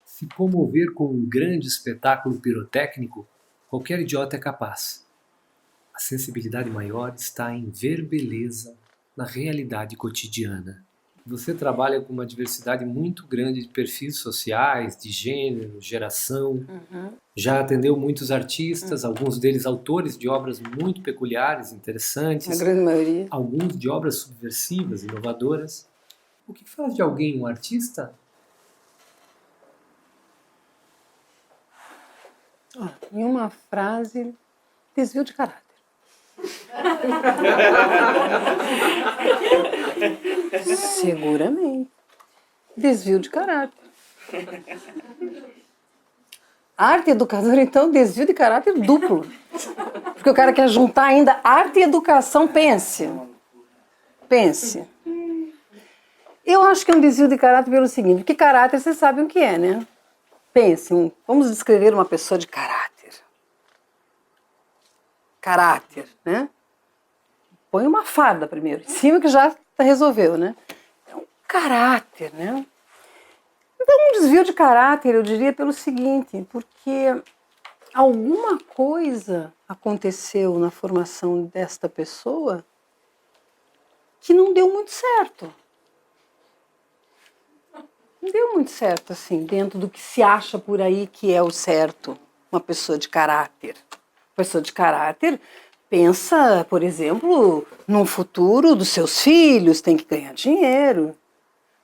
Se comover com um grande espetáculo pirotécnico, qualquer idiota é capaz. A sensibilidade maior está em ver beleza na realidade cotidiana. Você trabalha com uma diversidade muito grande de perfis sociais, de gênero, geração. Já atendeu muitos artistas, alguns deles autores de obras muito peculiares, interessantes. A grande maioria. Alguns de obras subversivas, inovadoras. O que faz de alguém um artista? Em uma frase, desvio de caráter. Seguramente. Desvio de caráter. Arte e educador, então, desvio de caráter duplo. Porque o cara quer juntar ainda arte e educação, pense. Eu acho que é um desvio de caráter pelo seguinte, porque caráter vocês sabem o que é, né? Pense, vamos descrever uma pessoa de caráter. Né? Põe uma farda primeiro, em cima que já resolveu, né? É um caráter, né? Então, um desvio de caráter, eu diria, pelo seguinte, porque alguma coisa aconteceu na formação desta pessoa que não deu muito certo. Não deu muito certo, assim, dentro do que se acha por aí que é o certo, uma pessoa de caráter. Pessoa de caráter pensa, por exemplo, no futuro dos seus filhos, tem que ganhar dinheiro.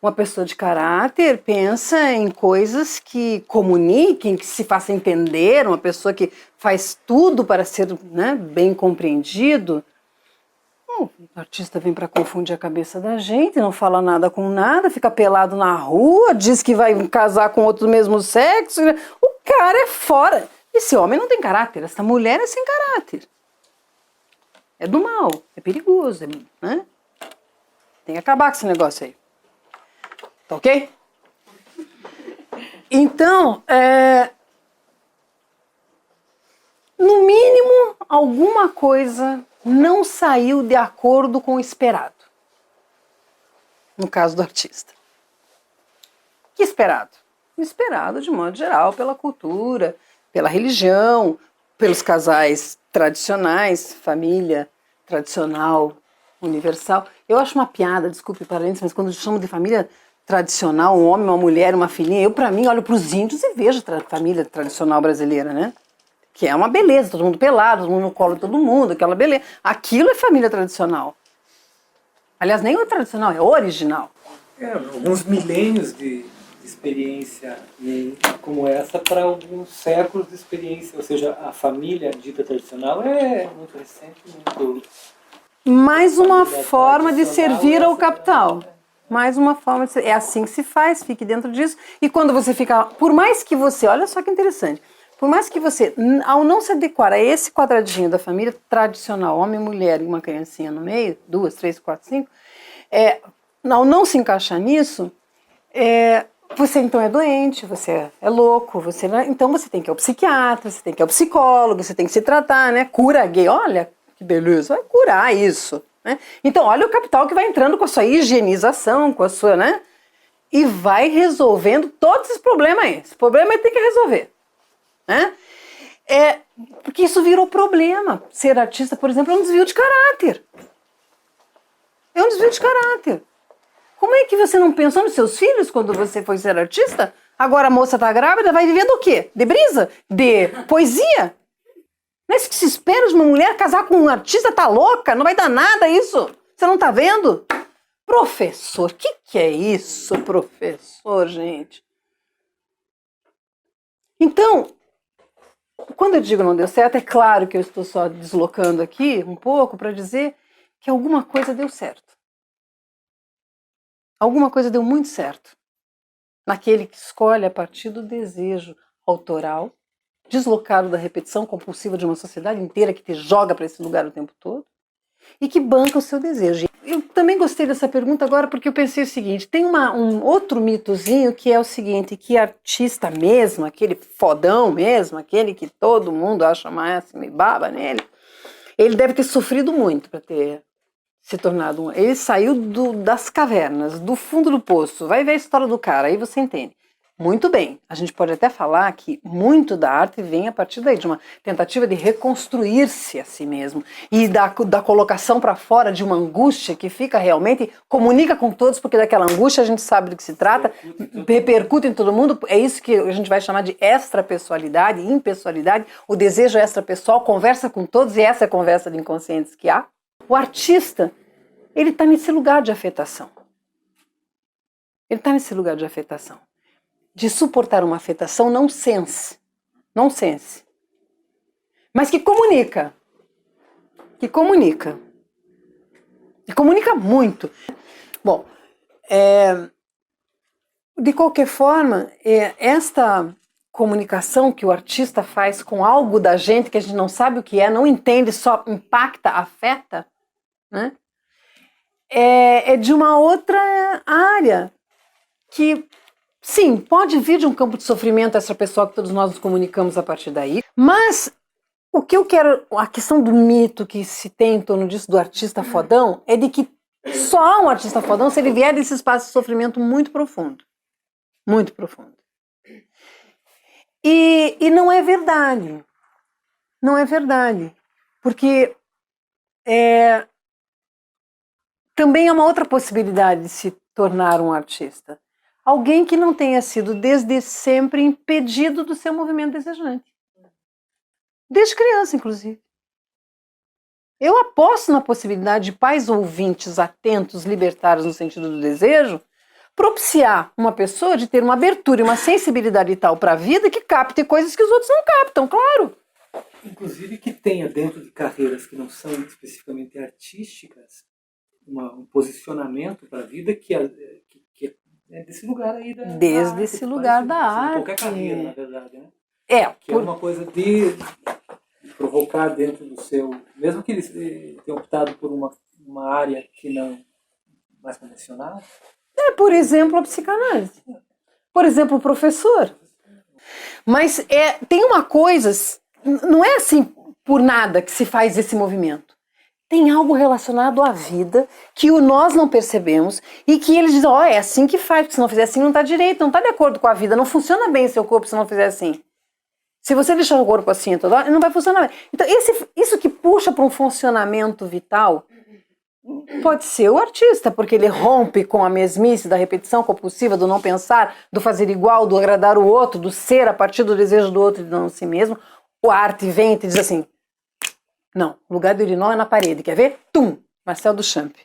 Uma pessoa de caráter pensa em coisas que comuniquem, que se façam entender, uma pessoa que faz tudo para ser, né, bem compreendido. O artista vem para confundir a cabeça da gente, não fala nada com nada, fica pelado na rua, diz que vai casar com outro do mesmo sexo. O cara é fora. Esse homem não tem caráter, essa mulher é sem caráter. É do mal, é perigoso, né? Tem que acabar com esse negócio aí. Tá ok? Então, no mínimo, alguma coisa não saiu de acordo com o esperado. No caso do artista. Que esperado? Esperado, de modo geral, pela cultura, pela religião, pelos casais tradicionais, família tradicional, universal. Eu acho uma piada, desculpe parênteses, mas quando eu chamo de família tradicional, um homem, uma mulher, uma filhinha, eu, para mim, olho para os índios e vejo a família tradicional brasileira, né? Que é uma beleza, todo mundo pelado, todo mundo no colo de todo mundo, aquela beleza. Aquilo é família tradicional. Aliás, nem é tradicional, é original. Alguns milênios de experiência como essa para alguns séculos de experiência, ou seja, a família dita tradicional é muito recente, muito... Mais uma forma de servir ao capital. Mais uma forma de ser. É assim que se faz, fique dentro disso. E quando você fica, por mais que você, olha só que interessante, por mais que você, ao não se adequar a esse quadradinho da família tradicional, homem, mulher e uma criancinha no meio, 2, 3, 4, 5, ao não se encaixar nisso, você então é doente, você é louco, então você tem que ir ao psiquiatra, você tem que ir ao psicólogo, você tem que se tratar, né? Cura gay, olha que beleza, vai curar isso. Né? Então olha o capital que vai entrando com a sua higienização, com a sua, né? E vai resolvendo todos esses problemas aí. Esse problema aí tem que resolver. Né? Porque isso virou problema. Ser artista, por exemplo, é um desvio de caráter. É um desvio de caráter. Como é que você não pensou nos seus filhos quando você foi ser artista? Agora a moça está grávida, vai viver do quê? De brisa? De poesia? Não é isso que se espera de uma mulher casar com um artista? Tá louca? Não vai dar nada isso. Você não tá vendo? Professor, que é isso, professor, gente? Então, quando eu digo não deu certo, é claro que eu estou só deslocando aqui um pouco para dizer que alguma coisa deu certo. Alguma coisa deu muito certo. Naquele que escolhe a partir do desejo autoral, deslocado da repetição compulsiva de uma sociedade inteira que te joga para esse lugar o tempo todo e que banca o seu desejo. Eu também gostei dessa pergunta agora porque eu pensei o seguinte, tem um outro mitozinho que é o seguinte, que artista mesmo, aquele fodão mesmo, aquele que todo mundo acha máximo e baba nele, ele deve ter sofrido muito para ter se tornado Ele saiu das cavernas, do fundo do poço. Vai ver a história do cara, aí você entende. Muito bem, a gente pode até falar que muito da arte vem a partir daí, de uma tentativa de reconstruir-se a si mesmo e da colocação para fora de uma angústia que fica realmente, comunica com todos, porque daquela angústia a gente sabe do que se trata, repercute em todo mundo, é isso que a gente vai chamar de extrapessoalidade, impessoalidade, o desejo extrapessoal, conversa com todos e essa é a conversa de inconscientes que há. O artista, ele está nesse lugar de afetação. Ele está nesse lugar de afetação. De suportar uma afetação nonsense, mas que comunica muito. Bom, de qualquer forma, esta comunicação que o artista faz com algo da gente que a gente não sabe o que é, não entende, só impacta, afeta, né? É de uma outra área que, sim, pode vir de um campo de sofrimento essa pessoa que todos nós nos comunicamos a partir daí, mas o que eu quero, a questão do mito que se tem em torno disso do artista fodão, é de que só há um artista fodão se ele vier desse espaço de sofrimento muito profundo. Muito profundo. E não é verdade. Não é verdade. Porque também é uma outra possibilidade de se tornar um artista. Alguém que não tenha sido desde sempre impedido do seu movimento desejante. Desde criança, inclusive. Eu aposto na possibilidade de pais ouvintes atentos, libertários no sentido do desejo, propiciar uma pessoa de ter uma abertura e uma sensibilidade tal para a vida que capte coisas que os outros não captam, claro. Inclusive que tenha dentro de carreiras que não são especificamente artísticas, um posicionamento para a vida que é desse lugar aí da desde arte, esse lugar da arte. Qualquer carreira, na verdade, né? Que é uma coisa de provocar dentro do seu... Mesmo que ele tenha optado por uma área que não mais convencional. Por exemplo, a psicanálise. Por exemplo, o professor. Mas tem uma coisa... Não é assim por nada que se faz esse movimento. Tem algo relacionado à vida que nós não percebemos e que eles dizem, é assim que faz, porque se não fizer assim não está direito, não está de acordo com a vida, não funciona bem seu corpo se não fizer assim. Se você deixar o corpo assim toda hora, não vai funcionar bem. Então isso que puxa para um funcionamento vital pode ser o artista, porque ele rompe com a mesmice da repetição compulsiva, do não pensar, do fazer igual, do agradar o outro, do ser a partir do desejo do outro e não de si mesmo. A arte vem e te diz assim, não, o lugar do urinol é na parede, quer ver? Tum! Marcel Duchamp. O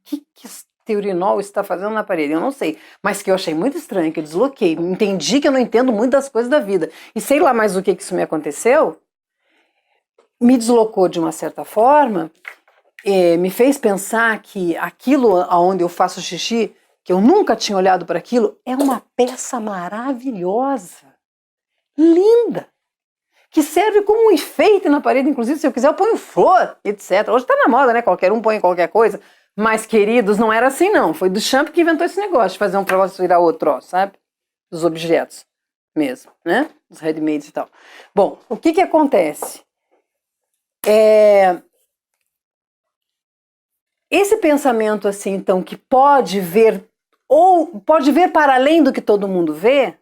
que esse urinol está fazendo na parede? Eu não sei, mas que eu achei muito estranho, que eu desloquei, entendi que eu não entendo muito das coisas da vida, e sei lá mais o que isso me aconteceu, me deslocou de uma certa forma, me fez pensar que aquilo aonde eu faço xixi, que eu nunca tinha olhado para aquilo, é uma peça maravilhosa, linda, que serve como um enfeite na parede, inclusive se eu quiser eu ponho flor, etc. Hoje está na moda, né? Qualquer um põe qualquer coisa. Mas, queridos, não era assim não. Foi Duchamp que inventou esse negócio de fazer um negócio virar outro, ó, sabe? Dos objetos mesmo, né? Os ready-mades e tal. Bom, o que acontece? Esse pensamento assim, então, que pode ver, ou pode ver para além do que todo mundo vê,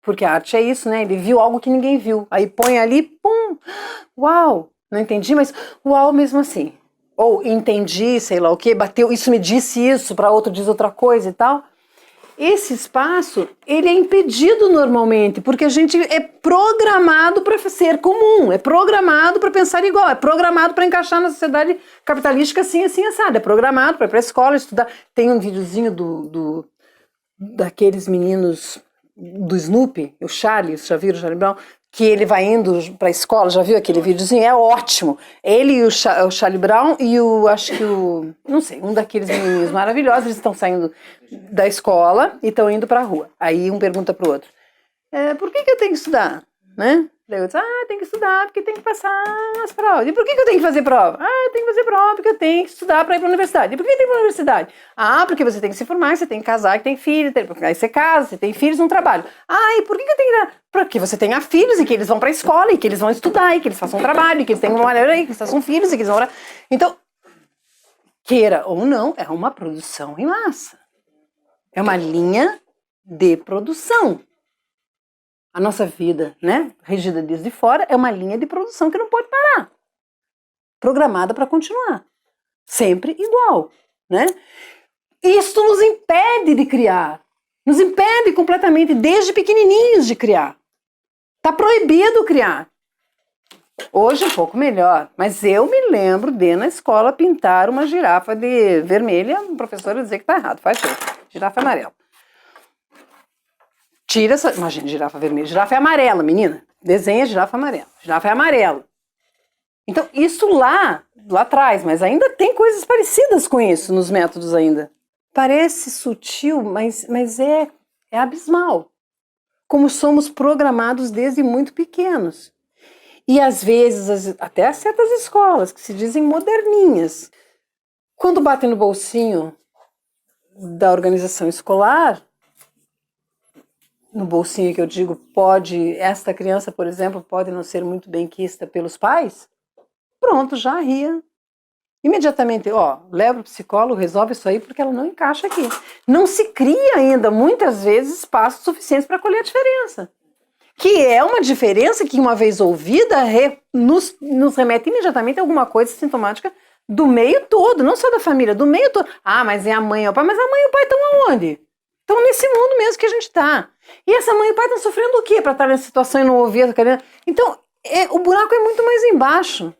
porque a arte é isso, né? Ele viu algo que ninguém viu. Aí põe ali, pum, uau, não entendi, mas uau mesmo assim. Ou entendi, sei lá o que, bateu, isso me disse isso, para outro diz outra coisa e tal. Esse espaço, ele é impedido normalmente, porque a gente é programado para ser comum, é programado para pensar igual, é programado para encaixar na sociedade capitalística assim, assim, assado, é programado para ir para a escola, estudar. Tem um videozinho daqueles meninos do Snoopy, o Charlie, vocês já viram o Charlie Brown? Que ele vai indo para a escola, já viu aquele videozinho? É ótimo. Ele e o Charlie Brown e não sei, um daqueles menininhos maravilhosos, eles estão saindo da escola e estão indo para a rua. Aí um pergunta para o outro, por que eu tenho que estudar? Né? Daí eu disse, tem que estudar porque tem que passar nas provas. E por que eu tenho que fazer prova? Eu tenho que fazer prova porque eu tenho que estudar para ir para a universidade. E por que eu tenho que ir para a universidade? Porque você tem que se formar, você tem que casar, que tem filho, aí você casa, você tem filhos, um trabalho. E por que eu tenho que... Porque você tenha filhos e que eles vão para a escola e que eles vão estudar e que eles façam um trabalho e que eles tenham uma maneira e que eles façam filhos e que eles vão... Então, queira ou não, é uma produção em massa. É uma linha de produção. A nossa vida, né, regida desde fora, é uma linha de produção que não pode parar. Programada para continuar. Sempre igual, né? Isso nos impede de criar. Nos impede completamente, desde pequenininhos, de criar. Está proibido criar. Hoje um pouco melhor, mas eu me lembro de, na escola, pintar uma girafa de vermelha, o professor ia dizer que está errado, faz isso, girafa amarela. Tira essa, imagina, girafa vermelha, girafa é amarela, menina, desenha girafa amarela, girafa é amarela. Então isso lá atrás, mas ainda tem coisas parecidas com isso nos métodos ainda. Parece sutil, mas é abismal. Como somos programados desde muito pequenos. E às vezes, até certas escolas que se dizem moderninhas, quando batem no bolsinho da organização escolar, no bolsinho que eu digo, esta criança, por exemplo, pode não ser muito bem quista pelos pais, pronto, já ria. Imediatamente, leva para o psicólogo, resolve isso aí, porque ela não encaixa aqui. Não se cria ainda, muitas vezes, espaços suficientes para acolher a diferença. Que é uma diferença que, uma vez ouvida, nos remete imediatamente a alguma coisa sintomática do meio todo, não só da família, do meio todo. Ah, mas é a mãe e o pai. Mas a mãe e o pai estão aonde? Estão nesse mundo mesmo que a gente está. E essa mãe e o pai estão sofrendo o quê para estar nessa situação e não ouvir? Então, o buraco é muito mais embaixo.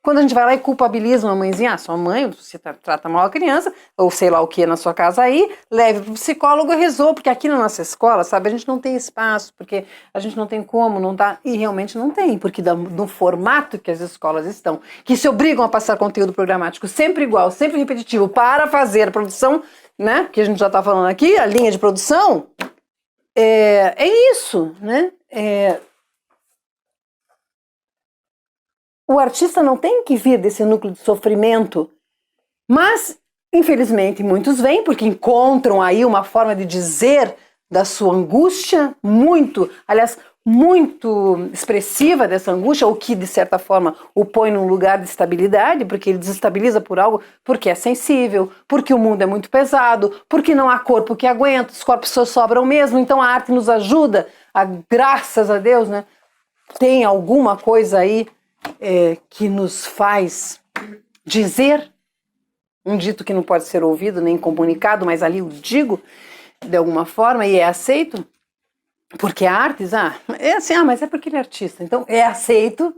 Quando a gente vai lá e culpabiliza uma mãezinha, sua mãe, você trata mal a criança, ou sei lá o que na sua casa aí, leve para o psicólogo e resolva, porque aqui na nossa escola, sabe, a gente não tem espaço, porque a gente não tem como, não dá, e realmente não tem, porque no formato que as escolas estão, que se obrigam a passar conteúdo programático sempre igual, sempre repetitivo, para fazer a produção, né, que a gente já está falando aqui, a linha de produção, é isso, né, o artista não tem que vir desse núcleo de sofrimento, mas, infelizmente, muitos vêm porque encontram aí uma forma de dizer da sua angústia muito expressiva dessa angústia, o que, de certa forma, o põe num lugar de estabilidade, porque ele desestabiliza por algo, porque é sensível, porque o mundo é muito pesado, porque não há corpo que aguenta, os corpos só sobram mesmo, então a arte nos ajuda, graças a Deus, né? Tem alguma coisa aí que nos faz dizer um dito que não pode ser ouvido nem comunicado, mas ali eu digo de alguma forma e é aceito, porque a arte, mas é porque ele é artista, então é aceito,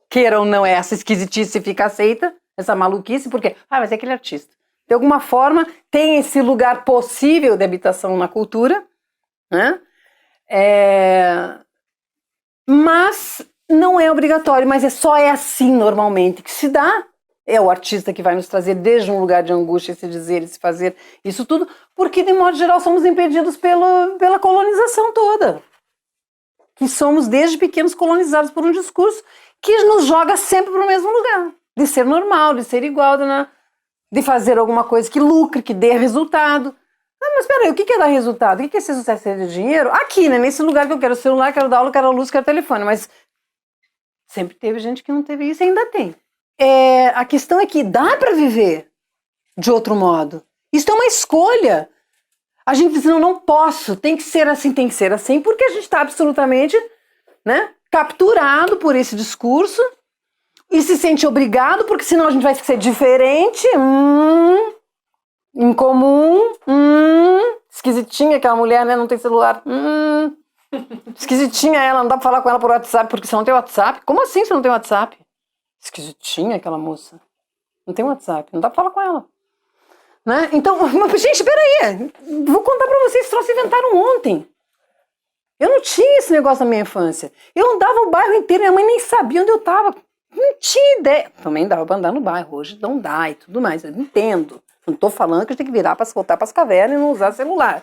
queira ou não, essa esquisitice fica aceita, essa maluquice, porque, mas é que ele é artista. De alguma forma tem esse lugar possível de habitação na cultura, né? Mas não é obrigatório, mas só assim normalmente que se dá. É o artista que vai nos trazer desde um lugar de angústia, se dizer, se fazer isso tudo, porque de modo geral somos impedidos pela colonização toda. Que somos desde pequenos colonizados por um discurso que nos joga sempre para o mesmo lugar. De ser normal, de ser igual, de fazer alguma coisa que lucre, que dê resultado. Mas peraí, o que é dar resultado? O que é ser sucesso e ter dinheiro? Aqui, né? Nesse lugar que eu quero celular, quero dar aula, quero luz, quero telefone, mas sempre teve gente que não teve isso e ainda tem. A questão é que dá para viver de outro modo. Isso é uma escolha. A gente diz, não posso, tem que ser assim, porque a gente está absolutamente, né, capturado por esse discurso e se sente obrigado, porque senão a gente vai ser diferente, incomum, esquisitinha aquela mulher, né, não tem celular, esquisitinha ela, não dá pra falar com ela por WhatsApp, porque você não tem WhatsApp. Como assim você não tem WhatsApp? Esquisitinha aquela moça. Não tem WhatsApp, não dá pra falar com ela. Né? Então, gente, peraí. Vou contar pra vocês, esse troço inventaram ontem. Eu não tinha esse negócio na minha infância. Eu andava o bairro inteiro, minha mãe nem sabia onde eu tava. Não tinha ideia. Também dava pra andar no bairro, hoje não dá e tudo mais. Eu entendo. Não tô falando que a gente tem que virar pra voltar pras cavernas e não usar celular.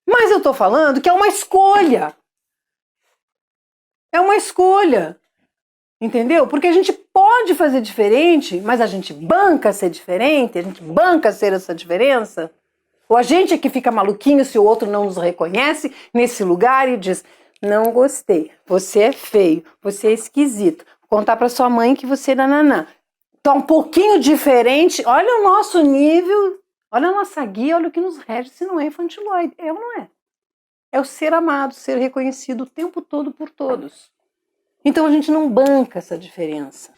Mas eu tô falando que é uma escolha. É uma escolha. Entendeu? Porque a gente pode fazer diferente, mas a gente banca ser diferente, a gente banca ser essa diferença. Ou a gente é que fica maluquinho se o outro não nos reconhece nesse lugar e diz, não gostei, você é feio, você é esquisito. Vou contar pra sua mãe que você é nananã. Tá um pouquinho diferente, olha o nosso nível, olha a nossa guia, olha o que nos rege, se não é infantiloide. É ou não é? é o ser amado, ser reconhecido o tempo todo por todos. Então a gente não banca essa diferença.